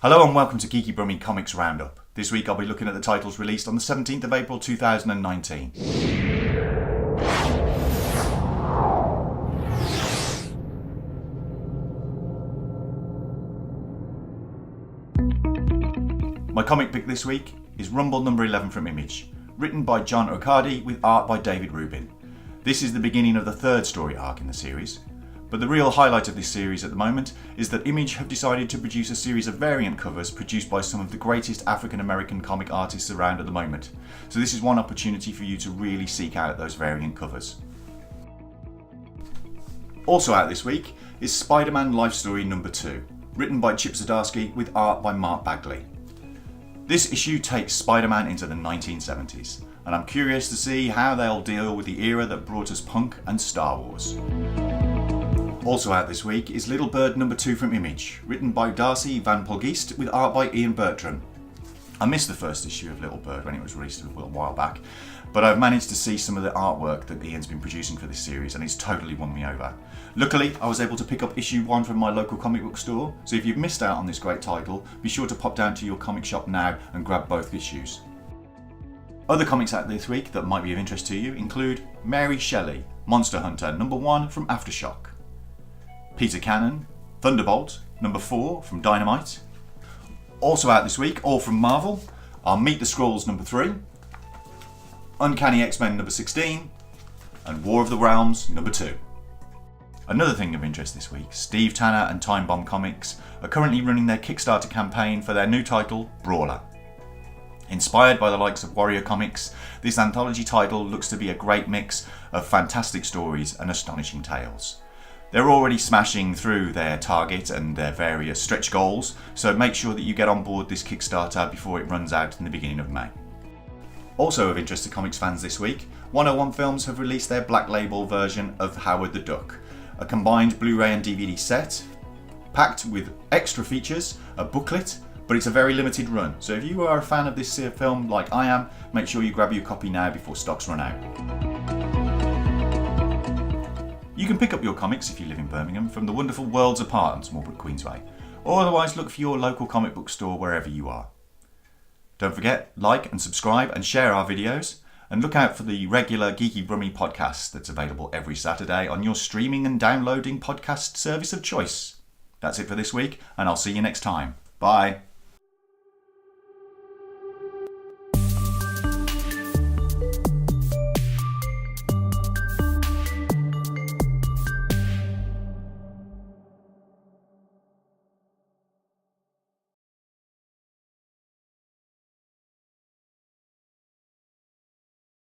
Hello and welcome to Geeky Brummie Comics Roundup. This week I'll be looking at the titles released on the 17th of April 2019. My comic pick this week is Rumble number 11 from Image, written by John O'Cardy with art by David Rubin. This is the beginning of the third story arc in the series. But the real highlight of this series at the moment is that Image have decided to produce a series of variant covers produced by some of the greatest African American comic artists around at the moment. So this is one opportunity for you to really seek out those variant covers. Also out this week is SpiderMan Life Story number 2, written by Chip Zdarsky with art by Mark Bagley. This issue takes Spider-Man into the 1970s, and I'm curious to see how they'll deal with the era that brought us punk and Star Wars. Also out this week is Little Bird number 2 from Image, written by Darcy Van Polgeest with art by Ian Bertram. I missed the first issue of Little Bird when it was released a little while back, but I've managed to see some of the artwork that Ian's been producing for this series and it's totally won me over. Luckily, I was able to pick up issue 1 from my local comic book store, so if you've missed out on this great title, be sure to pop down to your comic shop now and grab both issues. Other comics out this week that might be of interest to you include Mary Shelley, Monsterhunter number 1 from Aftershock, Peter Cannon, Thunderbolt, number 4 from Dynamite. Also out this week, all from Marvel, are Meet the Skrulls number 3, Uncanny X-Men number 16, and War of the Realms number 2. Another thing of interest this week, Steve Tanner and Time Bomb Comics are currently running their Kickstarter campaign for their new title, Brawler. Inspired by the likes of Warrior Comics, this anthology title looks to be a great mix of fantastic stories and astonishing tales. They're already smashing through their target and their various stretch goals, so make sure that you get on board this Kickstarter before it runs out in the beginning of May. Also of interest to comics fans this week, 101 Films have released their Black Label version of Howard the Duck, a combined Blu Ray and DVD set, packed with extra features, a booklet, but it's a very limited run, so if you are a fan of this film like I am, make sure you grab your copy now before stocks run out. You can pick up your comics if you live in Birmingham from the wonderful Worlds Apart on Smallbrook Queensway, or otherwise look for your local comic book store wherever you are. Don't forget, like and subscribe and share our videos, and look out for the regular Geeky Brummie podcast that's available every Saturday on your streaming and downloading podcast service of choice. That's it for this week, and I'll see you next time. Bye.